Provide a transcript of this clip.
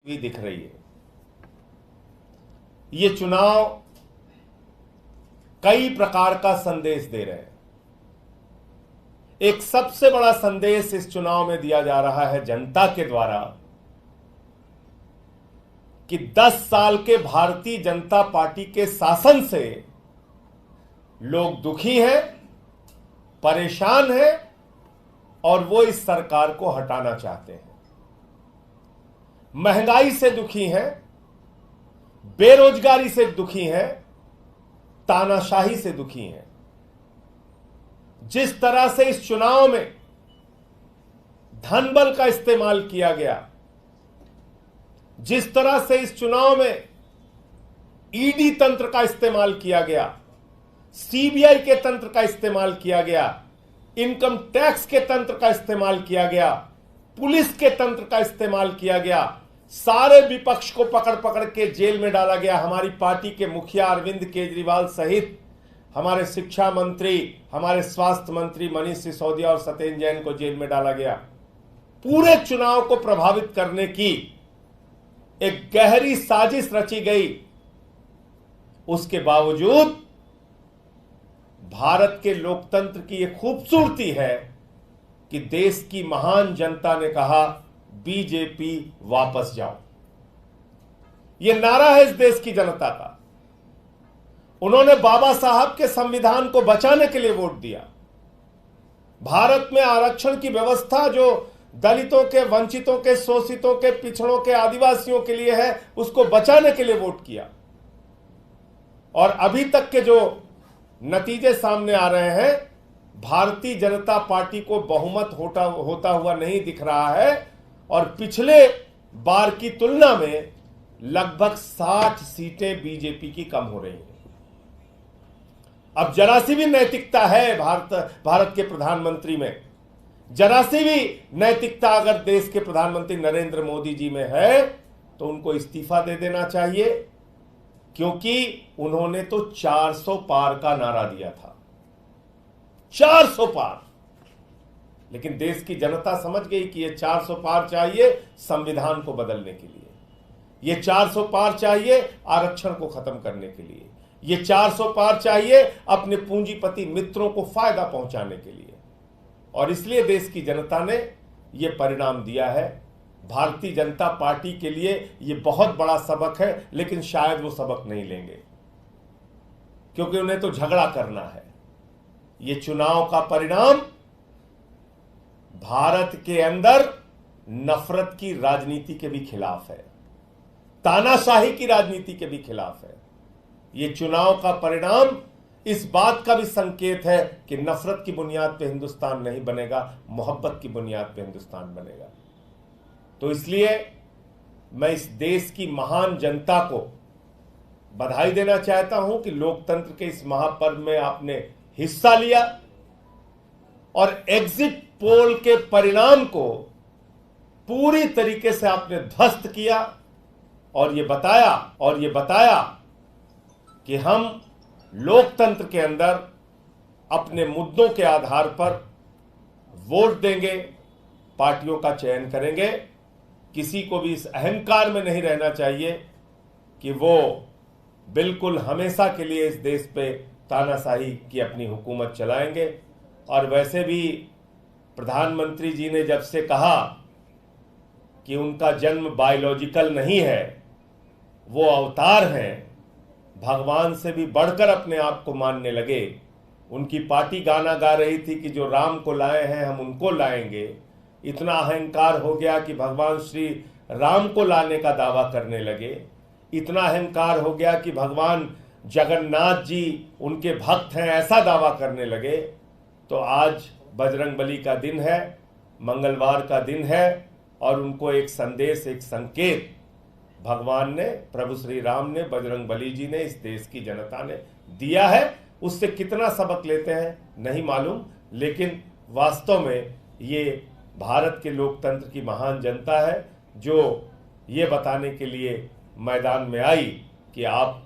भी दिख रही है। ये चुनाव कई प्रकार का संदेश दे रहे हैं। एक सबसे बड़ा संदेश इस चुनाव में दिया जा रहा है जनता के द्वारा कि 10 साल के भारतीय जनता पार्टी के शासन से लोग दुखी हैं, परेशान हैं और वो इस सरकार को हटाना चाहते हैं। महंगाई से दुखी हैं, बेरोजगारी से दुखी हैं, तानाशाही से दुखी हैं। जिस तरह से इस चुनाव में धन बल का इस्तेमाल किया गया, जिस तरह से इस चुनाव में ईडी तंत्र का इस्तेमाल किया गया, सीबीआई के तंत्र का इस्तेमाल किया गया, इनकम टैक्स के तंत्र का इस्तेमाल किया गया, पुलिस के तंत्र का इस्तेमाल किया गया, सारे विपक्ष को पकड़ पकड़ के जेल में डाला गया। हमारी पार्टी के मुखिया अरविंद केजरीवाल सहित हमारे शिक्षा मंत्री, हमारे स्वास्थ्य मंत्री मनीष सिसोदिया और सत्येंद्र जैन को जेल में डाला गया। पूरे चुनाव को प्रभावित करने की एक गहरी साजिश रची गई। उसके बावजूद भारत के लोकतंत्र की यह खूबसूरती है कि देश की महान जनता ने कहा बीजेपी वापस जाओ। यह नारा है इस देश की जनता का। उन्होंने बाबा साहब के संविधान को बचाने के लिए वोट दिया। भारत में आरक्षण की व्यवस्था जो दलितों के, वंचितों के, शोषितों के, पिछड़ों के, आदिवासियों के लिए है, उसको बचाने के लिए वोट किया। और अभी तक के जो नतीजे सामने आ रहे हैं, भारतीय जनता पार्टी को बहुमत होता हुआ नहीं दिख रहा है और पिछले बार की तुलना में लगभग 60 सीटें बीजेपी की कम हो रही हैं। अब जरा सी भी नैतिकता है भारत के प्रधानमंत्री में, जरा सी भी नैतिकता अगर देश के प्रधानमंत्री नरेंद्र मोदी जी में है तो उनको इस्तीफा दे देना चाहिए, क्योंकि उन्होंने तो 400 पार का नारा दिया था। 400 पार। लेकिन देश की जनता समझ गई कि ये 400 पार चाहिए संविधान को बदलने के लिए, ये 400 पार चाहिए आरक्षण को खत्म करने के लिए, ये 400 पार चाहिए अपने पूंजीपति मित्रों को फायदा पहुंचाने के लिए। और इसलिए देश की जनता ने यह परिणाम दिया है। भारतीय जनता पार्टी के लिए यह बहुत बड़ा सबक है, लेकिन शायद वो सबक नहीं लेंगे, क्योंकि उन्हें तो झगड़ा करना है। यह चुनाव का परिणाम भारत के अंदर नफरत की राजनीति के भी खिलाफ है, तानाशाही की राजनीति के भी खिलाफ है। यह चुनाव का परिणाम इस बात का भी संकेत है कि नफरत की बुनियाद पे हिंदुस्तान नहीं बनेगा, मोहब्बत की बुनियाद पे हिंदुस्तान बनेगा। तो इसलिए मैं इस देश की महान जनता को बधाई देना चाहता हूं कि लोकतंत्र के इस महापर्व में आपने हिस्सा लिया और एग्जिट पोल के परिणाम को पूरी तरीके से आपने ध्वस्त किया और ये बताया कि हम लोकतंत्र के अंदर अपने मुद्दों के आधार पर वोट देंगे, पार्टियों का चयन करेंगे। किसी को भी इस अहंकार में नहीं रहना चाहिए कि वो बिल्कुल हमेशा के लिए इस देश पे तानाशाही की अपनी हुकूमत चलाएंगे। और वैसे भी प्रधानमंत्री जी ने जब से कहा कि उनका जन्म बायोलॉजिकल नहीं है, वो अवतार हैं, भगवान से भी बढ़कर अपने आप को मानने लगे। उनकी पार्टी गाना गा रही थी कि जो राम को लाए हैं हम उनको लाएंगे। इतना अहंकार हो गया कि भगवान श्री राम को लाने का दावा करने लगे। इतना अहंकार हो गया कि भगवान जगन्नाथ जी उनके भक्त हैं, ऐसा दावा करने लगे। तो आज बजरंगबली का दिन है, मंगलवार का दिन है, और उनको एक संदेश, एक संकेत भगवान ने, प्रभु श्री राम ने, बजरंगबली जी ने, इस देश की जनता ने दिया है। उससे कितना सबक लेते हैं नहीं मालूम, लेकिन वास्तव में ये भारत के लोकतंत्र की महान जनता है जो ये बताने के लिए मैदान में आई कि आप